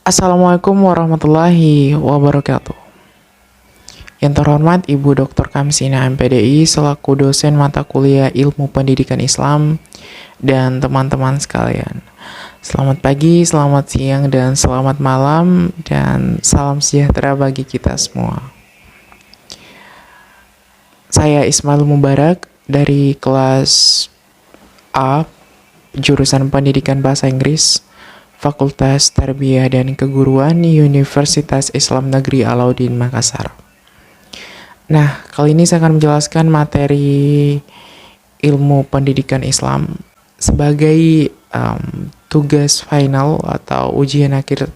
Assalamualaikum warahmatullahi wabarakatuh. Yang terhormat Ibu Dr. Kamsina MPDI selaku dosen mata kuliah Ilmu Pendidikan Islam dan teman-teman sekalian. Selamat pagi, selamat siang, dan selamat malam, dan salam sejahtera bagi kita semua. Saya Ismail Mubarak dari kelas A, jurusan Pendidikan Bahasa Inggris, Fakultas Tarbiyah dan Keguruan Universitas Islam Negeri Alauddin Makassar. Nah, kali ini saya akan menjelaskan materi ilmu pendidikan Islam sebagai tugas final atau ujian akhir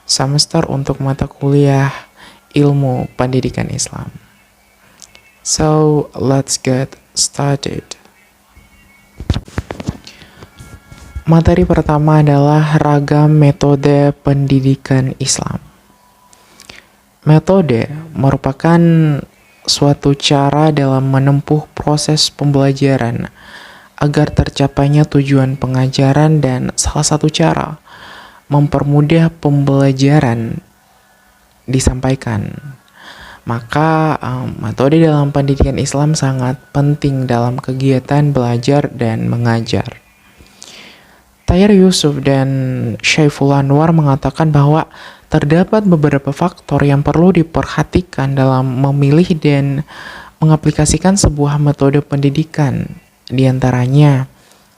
semester untuk mata kuliah ilmu pendidikan Islam. So, let's get started. Materi pertama adalah ragam metode pendidikan Islam. Metode merupakan suatu cara dalam menempuh proses pembelajaran agar tercapainya tujuan pengajaran, dan salah satu cara mempermudah pembelajaran disampaikan. Maka metode dalam pendidikan Islam sangat penting dalam kegiatan belajar dan mengajar. Tayyar Yusuf dan Syaiful Anwar mengatakan bahwa terdapat beberapa faktor yang perlu diperhatikan dalam memilih dan mengaplikasikan sebuah metode pendidikan. Di antaranya,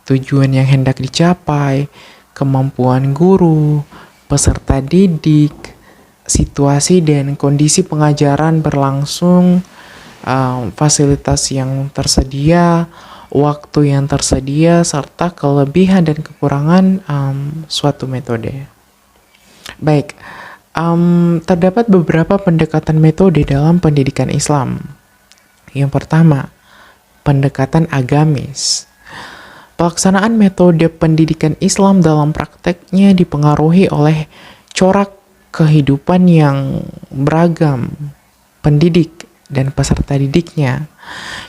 tujuan yang hendak dicapai, kemampuan guru, peserta didik, situasi dan kondisi pengajaran berlangsung, fasilitas yang tersedia, waktu yang tersedia, serta kelebihan dan kekurangan suatu metode. Baik, terdapat beberapa pendekatan metode dalam pendidikan Islam. Yang pertama, pendekatan agamis. Pelaksanaan metode pendidikan Islam dalam prakteknya dipengaruhi oleh corak kehidupan yang beragam pendidik dan peserta didiknya.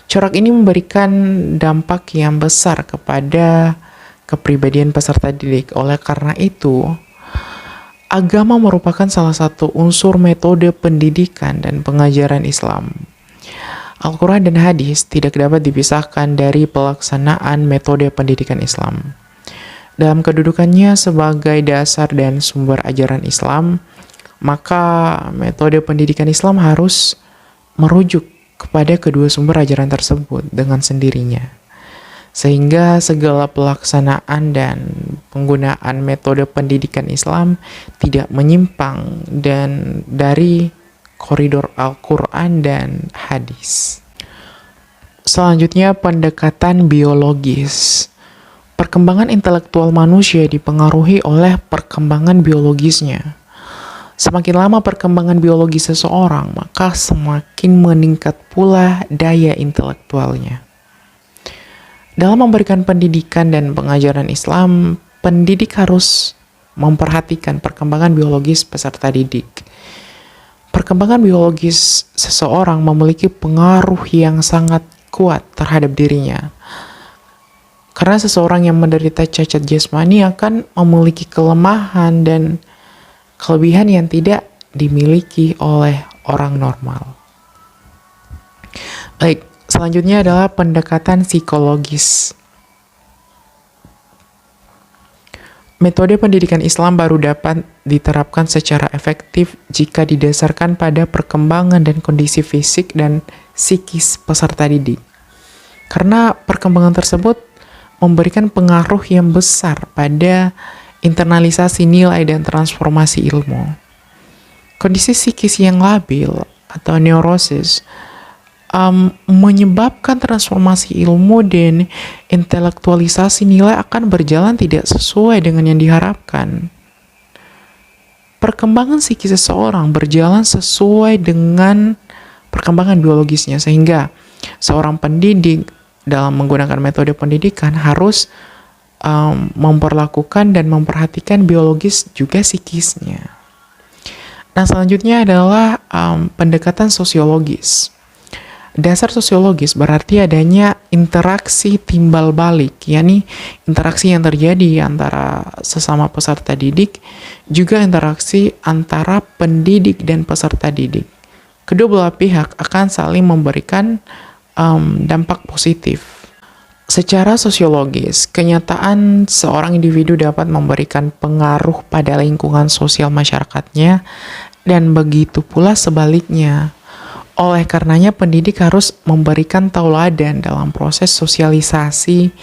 Corak ini memberikan dampak yang besar kepada kepribadian peserta didik. Oleh karena itu, agama merupakan salah satu unsur metode pendidikan dan pengajaran Islam. Al-Quran dan hadis tidak dapat dipisahkan dari pelaksanaan metode pendidikan Islam. Dalam kedudukannya sebagai dasar dan sumber ajaran Islam, maka metode pendidikan Islam harus merujuk kepada kedua sumber ajaran tersebut dengan sendirinya, sehingga segala pelaksanaan dan penggunaan metode pendidikan Islam tidak menyimpang dan dari koridor Al-Quran dan hadis. Selanjutnya, pendekatan biologis. Perkembangan intelektual manusia dipengaruhi oleh perkembangan biologisnya. Semakin lama perkembangan biologi seseorang, maka semakin meningkat pula daya intelektualnya. Dalam memberikan pendidikan dan pengajaran Islam, pendidik harus memperhatikan perkembangan biologis peserta didik. Perkembangan biologis seseorang memiliki pengaruh yang sangat kuat terhadap dirinya. Karena seseorang yang menderita cacat jasmani akan memiliki kelemahan dan kelebihan yang tidak dimiliki oleh orang normal. Baik, selanjutnya adalah pendekatan psikologis. Metode pendidikan Islam baru dapat diterapkan secara efektif jika didasarkan pada perkembangan dan kondisi fisik dan psikis peserta didik. Karena perkembangan tersebut memberikan pengaruh yang besar pada internalisasi nilai dan transformasi ilmu. Kondisi psikis yang labil atau neurosis menyebabkan transformasi ilmu dan intelektualisasi nilai akan berjalan tidak sesuai dengan yang diharapkan. Perkembangan psikis seseorang berjalan sesuai dengan perkembangan biologisnya, sehingga seorang pendidik dalam menggunakan metode pendidikan harus memperlakukan dan memperhatikan biologis juga psikisnya. Nah, selanjutnya adalah pendekatan sosiologis. Dasar sosiologis berarti adanya interaksi timbal balik, yakni interaksi yang terjadi antara sesama peserta didik, juga interaksi antara pendidik dan peserta didik. Kedua belah pihak akan saling memberikan dampak positif. Secara sosiologis, kenyataan seorang individu dapat memberikan pengaruh pada lingkungan sosial masyarakatnya, dan begitu pula sebaliknya. Oleh karenanya, pendidik harus memberikan tauladan dalam proses sosialisasi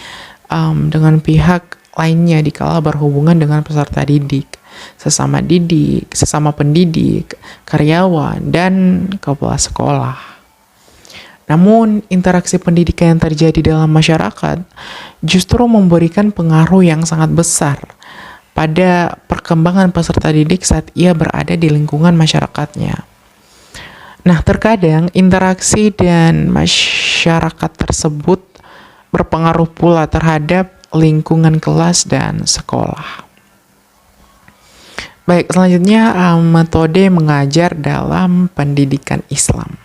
dengan pihak lainnya dikala berhubungan dengan peserta didik, sesama pendidik, karyawan, dan kepala sekolah. Namun, interaksi pendidikan yang terjadi dalam masyarakat justru memberikan pengaruh yang sangat besar pada perkembangan peserta didik saat ia berada di lingkungan masyarakatnya. Nah, terkadang interaksi dan masyarakat tersebut berpengaruh pula terhadap lingkungan kelas dan sekolah. Baik, selanjutnya metode mengajar dalam pendidikan Islam.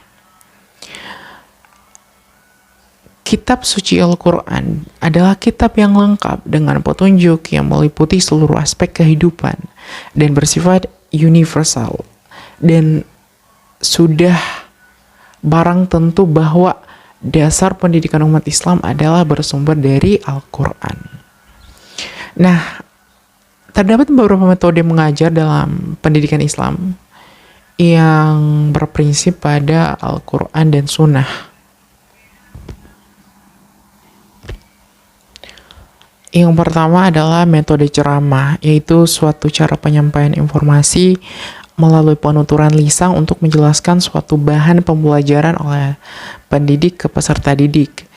Kitab suci Al-Quran adalah kitab yang lengkap dengan petunjuk yang meliputi seluruh aspek kehidupan dan bersifat universal. Dan sudah barang tentu bahwa dasar pendidikan umat Islam adalah bersumber dari Al-Quran. Nah, terdapat beberapa metode mengajar dalam pendidikan Islam yang berprinsip pada Al-Quran dan Sunnah. Yang pertama adalah metode ceramah, yaitu suatu cara penyampaian informasi melalui penuturan lisan untuk menjelaskan suatu bahan pembelajaran oleh pendidik ke peserta didik.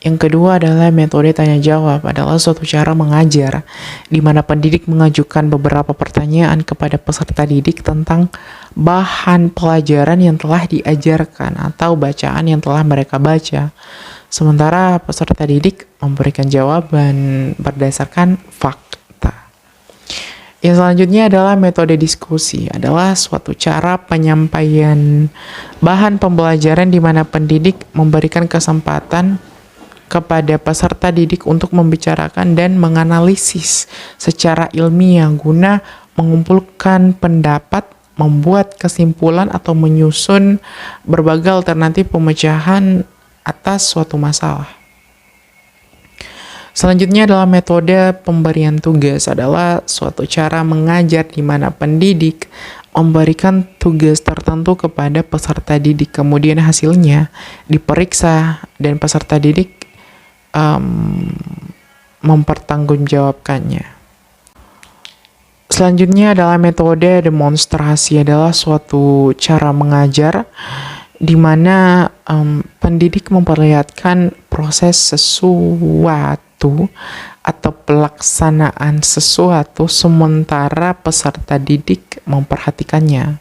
Yang kedua adalah metode tanya jawab, adalah suatu cara mengajar di mana pendidik mengajukan beberapa pertanyaan kepada peserta didik tentang bahan pelajaran yang telah diajarkan atau bacaan yang telah mereka baca. Sementara peserta didik memberikan jawaban berdasarkan fakta. Yang selanjutnya adalah metode diskusi, adalah suatu cara penyampaian bahan pembelajaran di mana pendidik memberikan kesempatan kepada peserta didik untuk membicarakan dan menganalisis secara ilmiah guna mengumpulkan pendapat, membuat kesimpulan atau menyusun berbagai alternatif pemecahan atas suatu masalah. Selanjutnya adalah metode pemberian tugas, adalah suatu cara mengajar di mana pendidik memberikan tugas tertentu kepada peserta didik, kemudian hasilnya diperiksa dan peserta didik mempertanggungjawabkannya. Selanjutnya adalah metode demonstrasi, adalah suatu cara mengajar di mana pendidik memperlihatkan proses sesuatu atau pelaksanaan sesuatu sementara peserta didik memperhatikannya.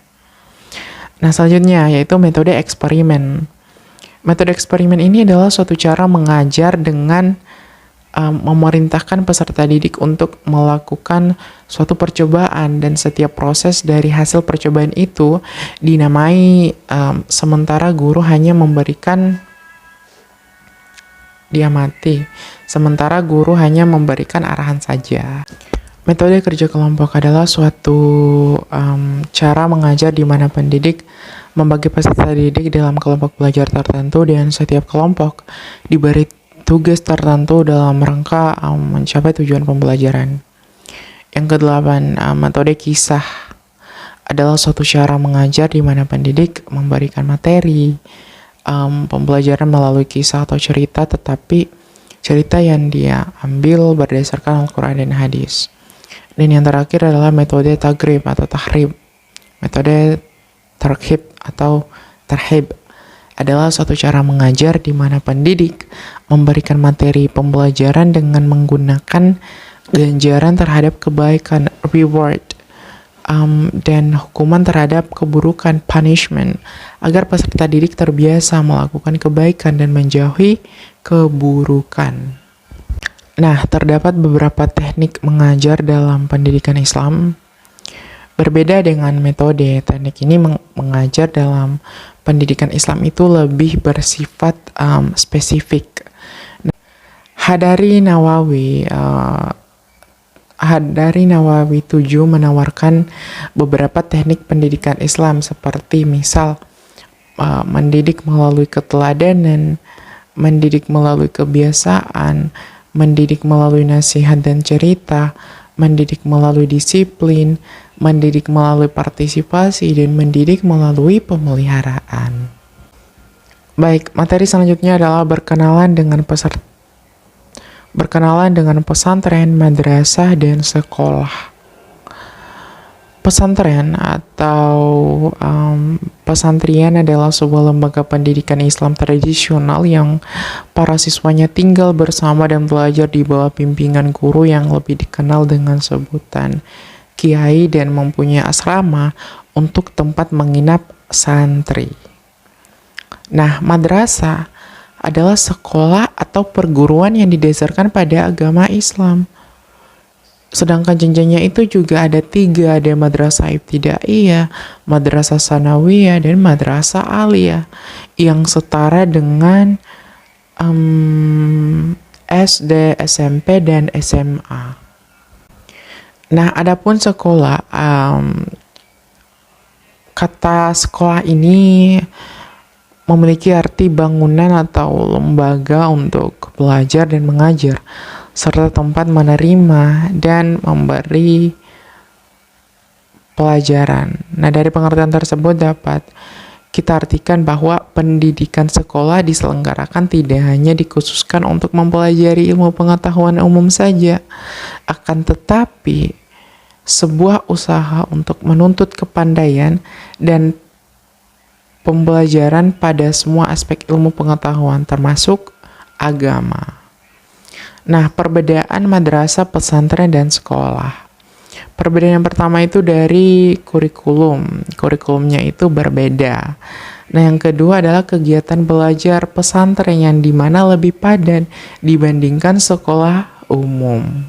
Nah, selanjutnya yaitu metode eksperimen. Metode eksperimen ini adalah suatu cara mengajar dengan memerintahkan peserta didik untuk melakukan suatu percobaan, dan setiap proses dari hasil percobaan itu dinamai sementara guru hanya memberikan arahan saja. Metode kerja kelompok adalah suatu cara mengajar di mana pendidik membagi peserta didik dalam kelompok belajar tertentu, dan setiap kelompok diberi tugas tertentu dalam rangka mencapai tujuan pembelajaran. Yang kedelapan, metode kisah adalah suatu cara mengajar di mana pendidik memberikan materi pembelajaran melalui kisah atau cerita, tetapi cerita yang dia ambil berdasarkan Al-Quran dan hadis. Dan yang terakhir adalah metode tagrib atau tahrib. Metode targhib atau tarhib adalah suatu cara mengajar di mana pendidik memberikan materi pembelajaran dengan menggunakan ganjaran terhadap kebaikan, reward, dan hukuman terhadap keburukan, punishment, agar peserta didik terbiasa melakukan kebaikan dan menjauhi keburukan. Nah, terdapat beberapa teknik mengajar dalam pendidikan Islam. Berbeda dengan metode, teknik ini mengajar dalam pendidikan Islam itu lebih bersifat spesifik. Hadari Nawawi 7 menawarkan beberapa teknik pendidikan Islam seperti misal mendidik melalui keteladanan, mendidik melalui kebiasaan, mendidik melalui nasihat dan cerita, mendidik melalui disiplin, mendidik melalui partisipasi, dan mendidik melalui pemeliharaan. Baik, materi selanjutnya adalah berkenalan dengan pesantren, madrasah, dan sekolah. Pesantren atau pesantren adalah sebuah lembaga pendidikan Islam tradisional yang para siswanya tinggal bersama dan belajar di bawah bimbingan guru yang lebih dikenal dengan sebutan kiai dan mempunyai asrama untuk tempat menginap santri. Nah, madrasah adalah sekolah atau perguruan yang didasarkan pada agama Islam. Sedangkan jenjangnya itu juga ada 3, ada madrasah ibtidaiyah, madrasah sanawiyah, dan madrasah aliyah yang setara dengan SD, SMP, dan SMA. Nah, adapun sekolah, kata sekolah ini memiliki arti bangunan atau lembaga untuk belajar dan mengajar, serta tempat menerima dan memberi pelajaran. Nah, dari pengertian tersebut dapat kita artikan bahwa pendidikan sekolah diselenggarakan tidak hanya dikhususkan untuk mempelajari ilmu pengetahuan umum saja, akan tetapi sebuah usaha untuk menuntut kepandaian dan pembelajaran pada semua aspek ilmu pengetahuan termasuk agama. Nah, perbedaan madrasah, pesantren, dan sekolah. Perbedaan yang pertama itu dari kurikulum. Kurikulumnya itu berbeda. Nah, yang kedua adalah kegiatan belajar pesantren yang dimana lebih padat dibandingkan sekolah umum.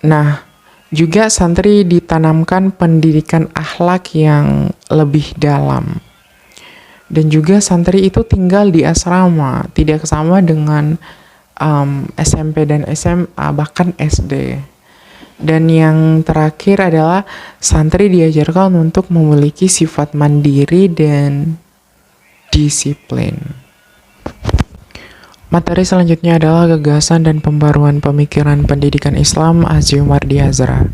Nah, juga santri ditanamkan pendidikan akhlak yang lebih dalam. Dan juga santri itu tinggal di asrama, tidak sama dengan SMP dan SMA, bahkan SD. Dan yang terakhir adalah santri diajarkan untuk memiliki sifat mandiri dan disiplin. Materi selanjutnya adalah gagasan dan pembaruan pemikiran pendidikan Islam Azziumardi Azra.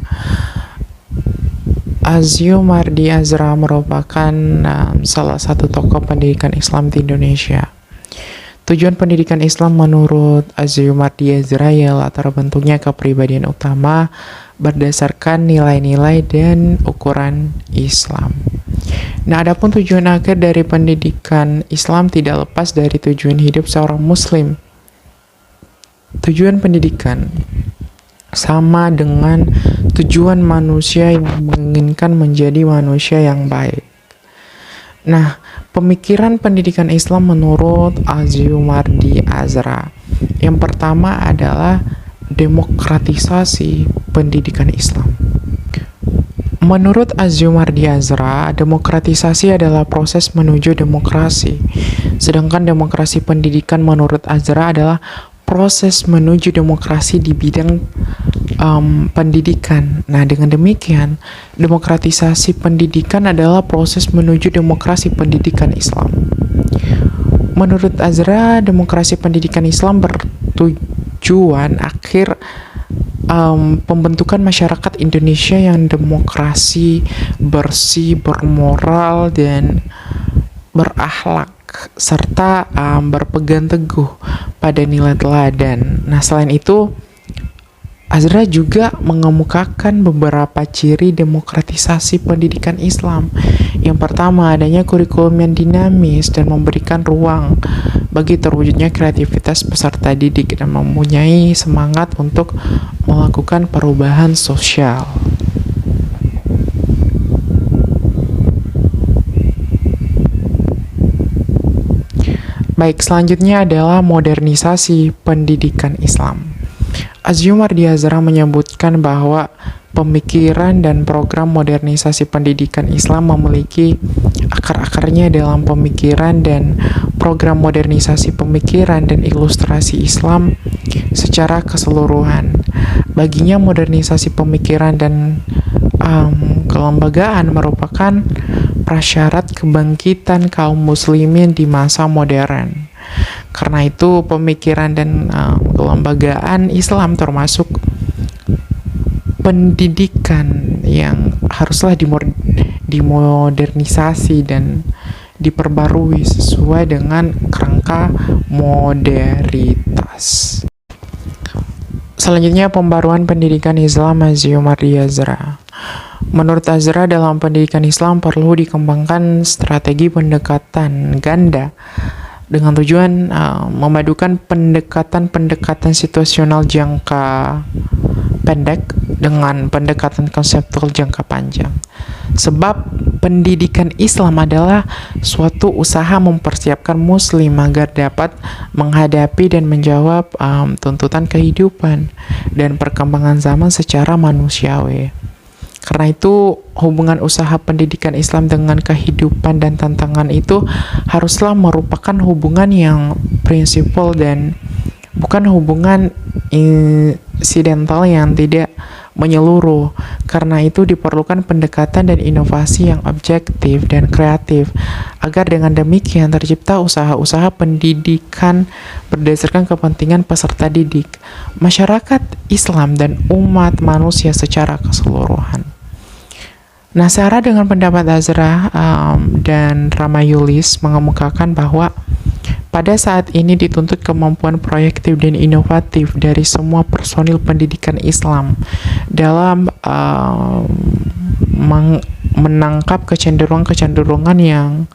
Azziumardi Azra merupakan salah satu tokoh pendidikan Islam di Indonesia. Tujuan pendidikan Islam menurut Azziumardi Azra ialah terbentuknya kepribadian utama berdasarkan nilai-nilai dan ukuran Islam. Nah, adapun tujuan akhir dari pendidikan Islam tidak lepas dari tujuan hidup seorang Muslim. Tujuan pendidikan sama dengan tujuan manusia yang menginginkan menjadi manusia yang baik. Nah, pemikiran pendidikan Islam menurut Azziumardi Azra, yang pertama adalah demokratisasi pendidikan Islam. Menurut Azziumardi Azra, demokratisasi adalah proses menuju demokrasi. Sedangkan demokrasi pendidikan menurut Azra adalah proses menuju demokrasi di bidang pendidikan. Nah, dengan demikian, demokratisasi pendidikan adalah proses menuju demokrasi pendidikan Islam. Menurut Azra, demokrasi pendidikan Islam bertujuan akhir pembentukan masyarakat Indonesia yang demokrasi, bersih, bermoral, dan berakhlak, serta berpegang teguh pada nilai teladan. Nah, selain itu, Azra juga mengemukakan beberapa ciri demokratisasi pendidikan Islam. Yang pertama, adanya kurikulum yang dinamis dan memberikan ruang bagi terwujudnya kreativitas peserta didik dan mempunyai semangat untuk melakukan perubahan sosial. Baik, selanjutnya adalah modernisasi pendidikan Islam. Aziumar Diazra menyebutkan bahwa pemikiran dan program modernisasi pendidikan Islam memiliki akar-akarnya dalam pemikiran dan program modernisasi pemikiran dan ilustrasi Islam secara keseluruhan. Baginya modernisasi pemikiran dan kelembagaan merupakan prasyarat kebangkitan kaum muslimin di masa modern. Karena itu pemikiran dan kelembagaan Islam termasuk pendidikan yang haruslah dimodernisasi dan diperbarui sesuai dengan kerangka moderitas. Selanjutnya, pembaruan pendidikan Islam Aziumar Diazra. Menurut Azra, dalam pendidikan Islam perlu dikembangkan strategi pendekatan ganda dengan tujuan memadukan pendekatan situasional jangka pendek dengan pendekatan konseptual jangka panjang. Sebab pendidikan Islam adalah suatu usaha mempersiapkan muslim agar dapat menghadapi dan menjawab tuntutan kehidupan dan perkembangan zaman secara manusiawi. Karena itu, hubungan usaha pendidikan Islam dengan kehidupan dan tantangan itu haruslah merupakan hubungan yang prinsipal dan bukan hubungan insidental yang tidak menyeluruh. Karena itu diperlukan pendekatan dan inovasi yang objektif dan kreatif, agar dengan demikian tercipta usaha-usaha pendidikan berdasarkan kepentingan peserta didik, masyarakat Islam, dan umat manusia secara keseluruhan. Nah, searah dengan pendapat Azra dan Ramayulis mengemukakan bahwa pada saat ini dituntut kemampuan proaktif dan inovatif dari semua personil pendidikan Islam dalam menangkap kecenderungan-kecenderungan yang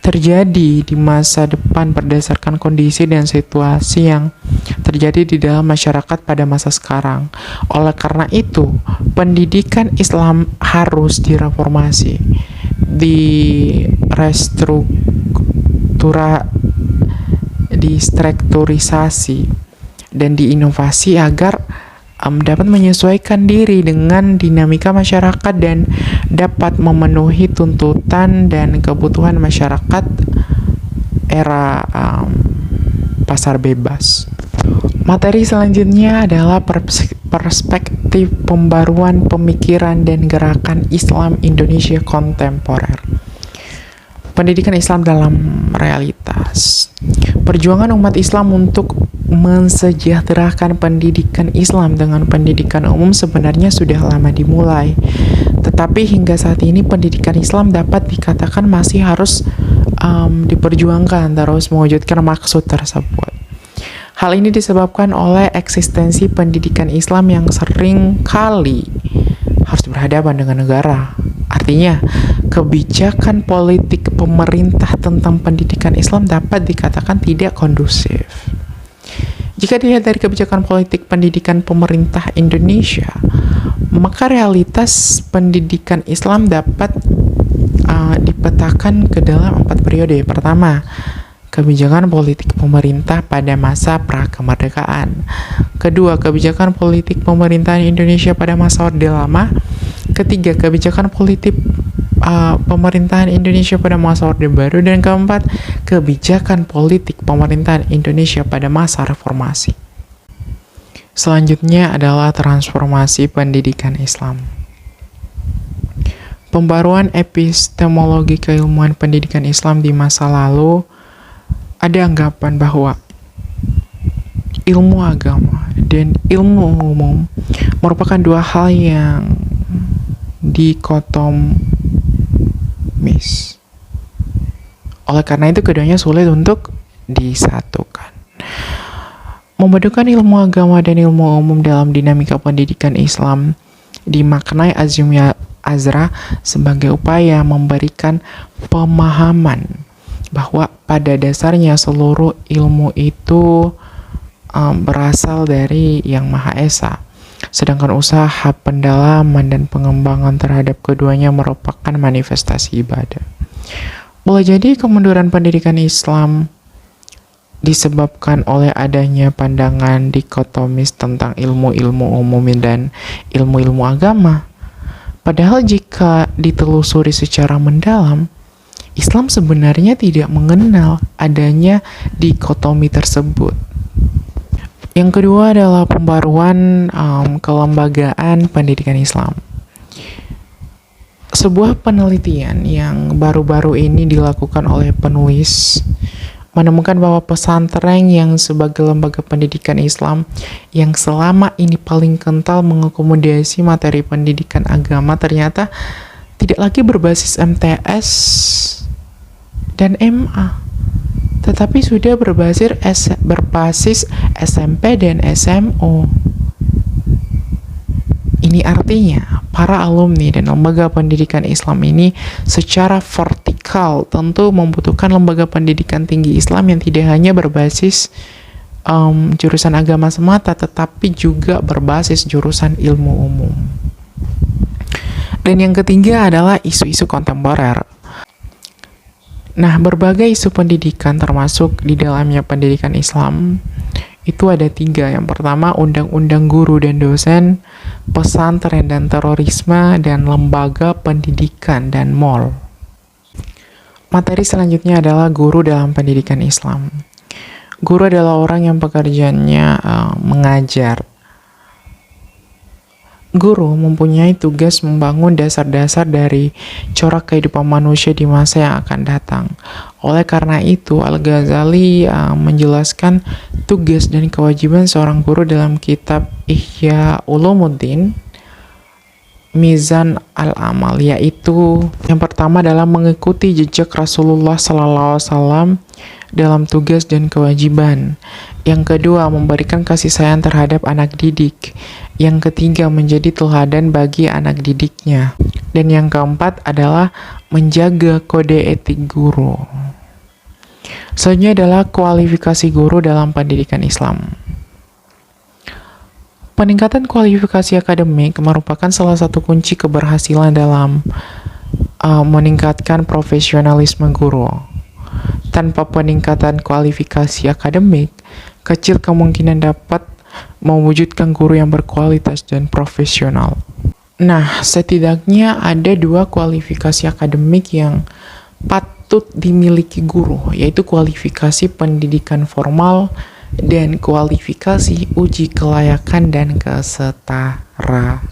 terjadi di masa depan berdasarkan kondisi dan situasi yang terjadi di dalam masyarakat pada masa sekarang. Oleh karena itu, pendidikan Islam harus direformasi, distrukturisasi, dan diinovasi agar dapat menyesuaikan diri dengan dinamika masyarakat dan dapat memenuhi tuntutan dan kebutuhan masyarakat era pasar bebas. Materi selanjutnya adalah perspektif pembaruan pemikiran dan gerakan Islam Indonesia kontemporer. Pendidikan Islam dalam realitas. Perjuangan umat Islam untuk mensejahterakan pendidikan Islam dengan pendidikan umum sebenarnya sudah lama dimulai. Tetapi hingga saat ini pendidikan Islam dapat dikatakan masih harus diperjuangkan terus mewujudkan maksud tersebut. Hal ini disebabkan oleh eksistensi pendidikan Islam yang sering kali harus berhadapan dengan negara. Artinya, kebijakan politik pemerintah tentang pendidikan Islam dapat dikatakan tidak kondusif. Jika dilihat dari kebijakan politik pendidikan pemerintah Indonesia, maka realitas pendidikan Islam dapat dipetakan ke dalam 4 periode. Pertama, kebijakan politik pemerintah pada masa prakemerdekaan. Kedua, kebijakan politik pemerintahan Indonesia pada masa Orde Lama. Ketiga, kebijakan politik pemerintahan Indonesia pada masa Orde Baru. Dan keempat, kebijakan politik pemerintahan Indonesia pada masa reformasi. Selanjutnya adalah transformasi pendidikan Islam. Pembaruan epistemologi keilmuan pendidikan Islam di masa lalu, ada anggapan bahwa ilmu agama dan ilmu umum merupakan dua hal yang dikotomis. Oleh karena itu, keduanya sulit untuk disatukan. Memadukan ilmu agama dan ilmu umum dalam dinamika pendidikan Islam dimaknai Azra sebagai upaya memberikan pemahaman bahwa pada dasarnya seluruh ilmu itu berasal dari Yang Maha Esa, sedangkan usaha pendalaman dan pengembangan terhadap keduanya merupakan manifestasi ibadah. Boleh jadi kemunduran pendidikan Islam disebabkan oleh adanya pandangan dikotomis tentang ilmu-ilmu umum dan ilmu-ilmu agama. Padahal jika ditelusuri secara mendalam, Islam sebenarnya tidak mengenal adanya dikotomi tersebut. Yang kedua adalah pembaruan kelembagaan pendidikan Islam. Sebuah penelitian yang baru-baru ini dilakukan oleh penulis menemukan bahwa pesantren yang sebagai lembaga pendidikan Islam yang selama ini paling kental mengakomodasi materi pendidikan agama ternyata tidak lagi berbasis MTS dan MA, tetapi sudah berbasis SMP dan SMO. Ini artinya para alumni dan lembaga pendidikan Islam ini secara vertikal tentu membutuhkan lembaga pendidikan tinggi Islam yang tidak hanya berbasis jurusan agama semata, tetapi juga berbasis jurusan ilmu umum. Dan yang ketiga adalah isu-isu kontemporer. Nah, berbagai isu pendidikan termasuk di dalamnya pendidikan Islam itu ada 3. Yang pertama, undang-undang guru dan dosen, pesantren dan terorisme, dan lembaga pendidikan dan mall. Materi selanjutnya adalah guru dalam pendidikan Islam. Guru adalah orang yang pekerjaannya mengajar. Guru mempunyai tugas membangun dasar-dasar dari corak kehidupan manusia di masa yang akan datang. Oleh karena itu, Al-Ghazali menjelaskan tugas dan kewajiban seorang guru dalam kitab Ihya Ulumuddin Mizan al-Amal, yaitu yang pertama adalah mengikuti jejak Rasulullah SAW dalam tugas dan kewajiban. Yang kedua, memberikan kasih sayang terhadap anak didik. Yang ketiga, menjadi teladan bagi anak didiknya. Dan yang keempat adalah menjaga kode etik guru. Selanjutnya adalah kualifikasi guru dalam pendidikan Islam. Peningkatan kualifikasi akademik merupakan salah satu kunci keberhasilan dalam meningkatkan profesionalisme guru. Tanpa peningkatan kualifikasi akademik, kecil kemungkinan dapat mewujudkan guru yang berkualitas dan profesional. Nah, setidaknya ada 2 kualifikasi akademik yang patut dimiliki guru, yaitu kualifikasi pendidikan formal dan kualifikasi uji kelayakan dan kesetaraan.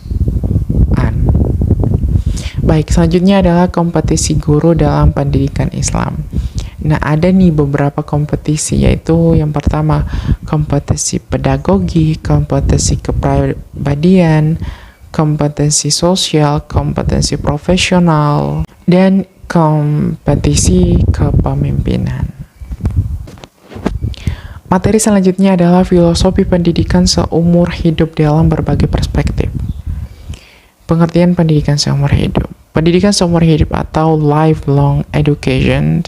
Baik, selanjutnya adalah kompetisi guru dalam pendidikan Islam. Nah, ada nih beberapa kompetisi, yaitu yang pertama kompetisi pedagogi, kompetisi kepribadian, kompetisi sosial, kompetisi profesional, dan kompetisi kepemimpinan. Materi selanjutnya adalah filosofi pendidikan seumur hidup dalam berbagai perspektif. Pengertian pendidikan seumur hidup. Pendidikan seumur hidup atau lifelong education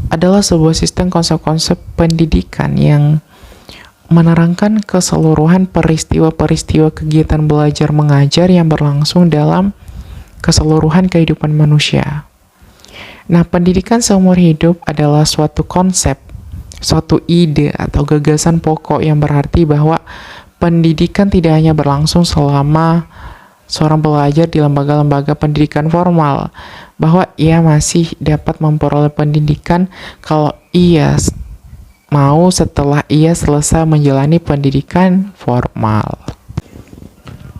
adalah sebuah sistem konsep-konsep pendidikan yang menerangkan keseluruhan peristiwa-peristiwa kegiatan belajar mengajar yang berlangsung dalam keseluruhan kehidupan manusia. Nah, pendidikan seumur hidup adalah suatu konsep, suatu ide atau gagasan pokok yang berarti bahwa pendidikan tidak hanya berlangsung selama seorang belajar di lembaga-lembaga pendidikan formal, bahwa ia masih dapat memperoleh pendidikan kalau ia mau setelah ia selesai menjalani pendidikan formal.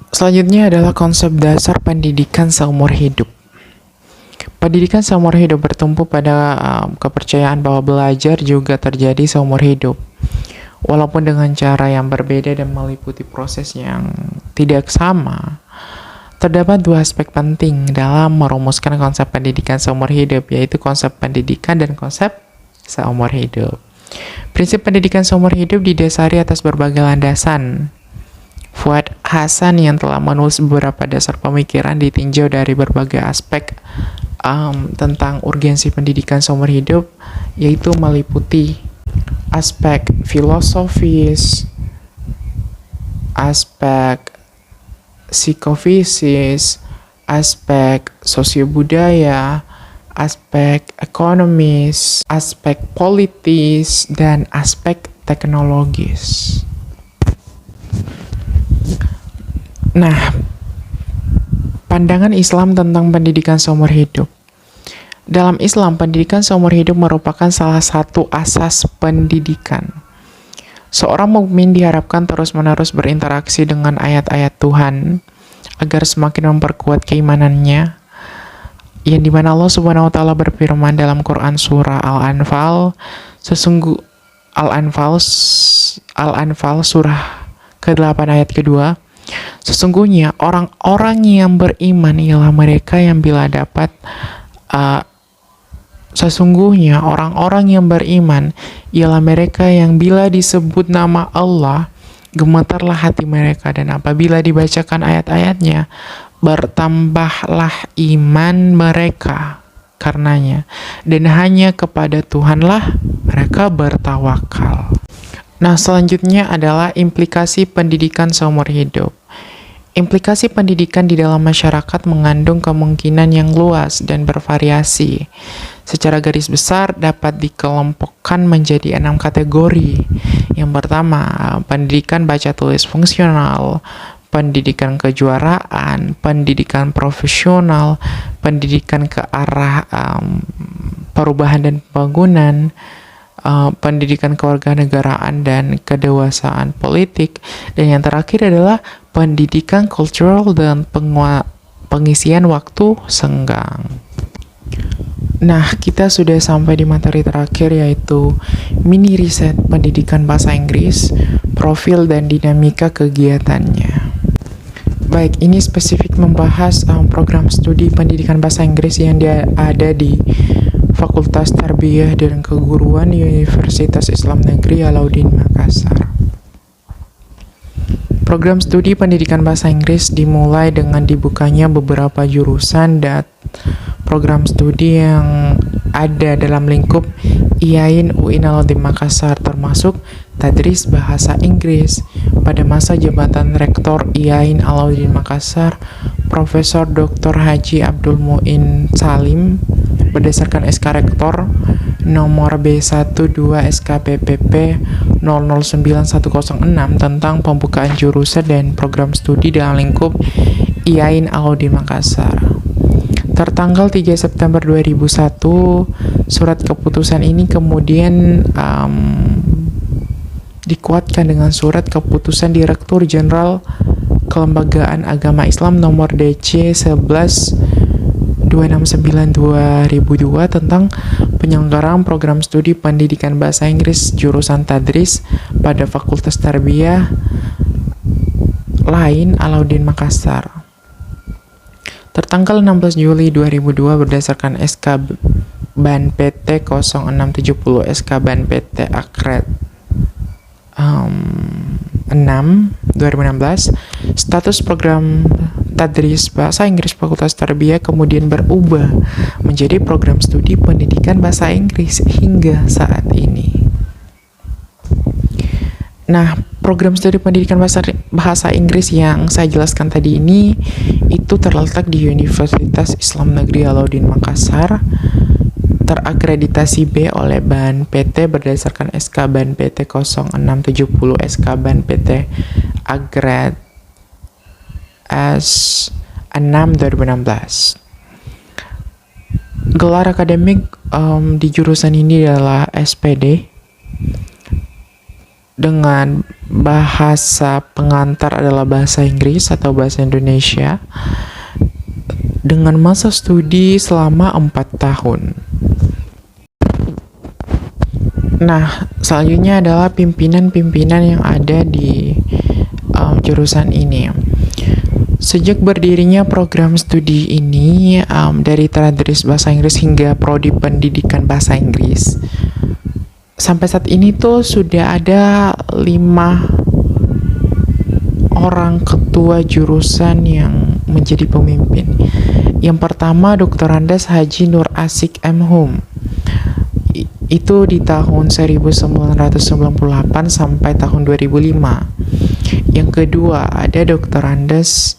Selanjutnya adalah konsep dasar pendidikan seumur hidup. Pendidikan seumur hidup bertumpu pada kepercayaan bahwa belajar juga terjadi seumur hidup. Walaupun dengan cara yang berbeda dan meliputi proses yang tidak sama, terdapat 2 aspek penting dalam merumuskan konsep pendidikan seumur hidup, yaitu konsep pendidikan dan konsep seumur hidup. Prinsip pendidikan seumur hidup didasari atas berbagai landasan. Fuad Hasan yang telah menulis beberapa dasar pemikiran ditinjau dari berbagai aspek tentang urgensi pendidikan seumur hidup, yaitu meliputi aspek filosofis, aspek psikofisik, aspek sosiobudaya, aspek ekonomis, aspek politis, dan aspek teknologis. Nah, pandangan Islam tentang pendidikan seumur hidup. Dalam Islam, pendidikan seumur hidup merupakan salah satu asas pendidikan. Seorang mukmin diharapkan terus-menerus berinteraksi dengan ayat-ayat Tuhan agar semakin memperkuat keimanannya, yang dimana Allah Subhanahu wa Ta'ala berfirman dalam Quran surah Al-Anfal, Al-Anfal surah ke-8 ayat kedua, sesungguhnya orang-orang yang beriman ialah mereka yang bila dapat Sesungguhnya orang-orang yang beriman ialah mereka yang bila disebut nama Allah, gemetarlah hati mereka, dan apabila dibacakan ayat-ayatnya, bertambahlah iman mereka karenanya, dan hanya kepada Tuhanlah mereka bertawakal. Nah, selanjutnya adalah implikasi pendidikan seumur hidup. Implikasi pendidikan di dalam masyarakat mengandung kemungkinan yang luas dan bervariasi. Secara garis besar dapat dikelompokkan menjadi 6 kategori. Yang pertama, pendidikan baca tulis fungsional, pendidikan kejuaraan, pendidikan profesional, pendidikan ke arah perubahan dan pembangunan, pendidikan kewarganegaraan dan kedewasaan politik, dan yang terakhir adalah pendidikan kultural dan pengisian waktu senggang. Nah, kita sudah sampai di materi terakhir, yaitu mini riset pendidikan bahasa Inggris, profil dan dinamika kegiatannya. Baik, ini spesifik membahas program studi pendidikan bahasa Inggris yang ada di Fakultas Tarbiyah dan Keguruan Universitas Islam Negeri Alauddin Makassar. Program studi pendidikan bahasa Inggris dimulai dengan dibukanya beberapa jurusan dan program studi yang ada dalam lingkup IAIN UIN Alauddin Makassar, termasuk tadris bahasa Inggris. Pada masa jabatan Rektor IAIN Alauddin Makassar, Profesor Dr. Haji Abdul Muin Salim, berdasarkan SK Rektor nomor B12 SKPPP 009106 tentang pembukaan jurusan dan program studi dalam lingkup IAIN Alauddin Makassar. Tertanggal 3 September 2001, surat keputusan ini kemudian dikuatkan dengan surat keputusan Direktur Jenderal Kelembagaan Agama Islam nomor DC 11-269/2002 tentang penyelenggaraan program studi pendidikan bahasa Inggris jurusan tadris pada Fakultas Tarbiyah lain Alauddin Makassar. Tertanggal 16 Juli 2002 berdasarkan SK Ban PT 0670 SK Ban PT Akred 6 2016, status program tadris bahasa Inggris Fakultas Tarbiyah kemudian berubah menjadi program studi pendidikan bahasa Inggris hingga saat ini. Nah, program studi pendidikan bahasa Inggris yang saya jelaskan tadi ini itu terletak di Universitas Islam Negeri Alauddin Makassar, terakreditasi B oleh Ban PT berdasarkan SK Ban PT 0670 SK Ban PT Agred S6 2016. Gelar akademik di jurusan ini adalah SPD dengan bahasa pengantar adalah bahasa Inggris atau bahasa Indonesia dengan masa studi selama 4 tahun. Nah, selanjutnya adalah pimpinan-pimpinan yang ada di jurusan ini. Sejak berdirinya program studi ini, dari tadris bahasa Inggris hingga prodi pendidikan bahasa Inggris, sampai saat ini tuh sudah ada 5 orang ketua jurusan yang menjadi pemimpin. Yang pertama, Dr. Andes Haji Nur Asik M. Hum. Itu di tahun 1998 sampai tahun 2005. Yang kedua, ada Dr. Andes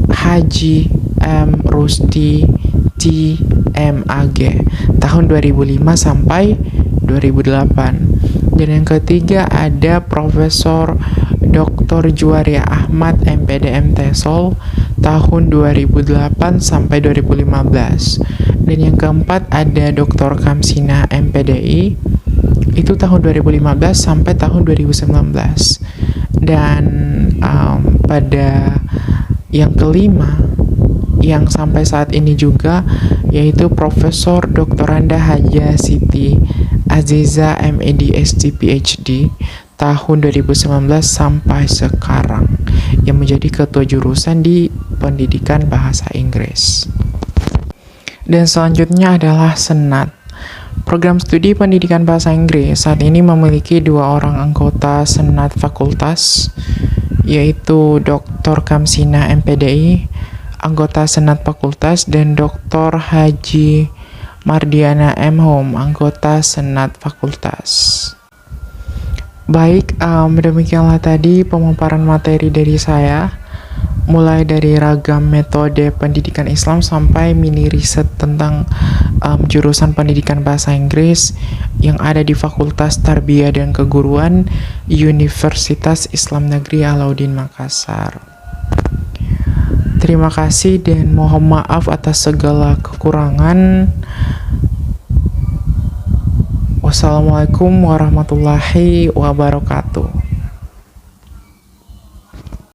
Haji M. Rusdi T. Haji MAG tahun 2005 sampai 2008. Dan yang ketiga ada Profesor Dr. Juwaria Ahmad MPD MTsol tahun 2008 sampai 2015. Dan yang keempat ada Dr. Kamsina MPDI itu tahun 2015 sampai tahun 2019. Dan pada yang kelima yang sampai saat ini juga yaitu Profesor Dr. Anda Haja Siti Aziza MED ST PhD tahun 2019 sampai sekarang yang menjadi ketua jurusan di pendidikan bahasa Inggris. Dan selanjutnya adalah Senat. Program studi pendidikan bahasa Inggris saat ini memiliki 2 orang anggota Senat Fakultas, yaitu Dr. Kamsina MPDI, anggota Senat Fakultas, dan Dr. Haji Mardiana M. Home, anggota Senat Fakultas. Baik, demikianlah tadi pemaparan materi dari saya, mulai dari ragam metode pendidikan Islam sampai mini riset tentang jurusan pendidikan bahasa Inggris yang ada di Fakultas Tarbiyah dan Keguruan Universitas Islam Negeri Alauddin Makassar. Terima kasih dan mohon maaf atas segala kekurangan. Wassalamualaikum warahmatullahi wabarakatuh.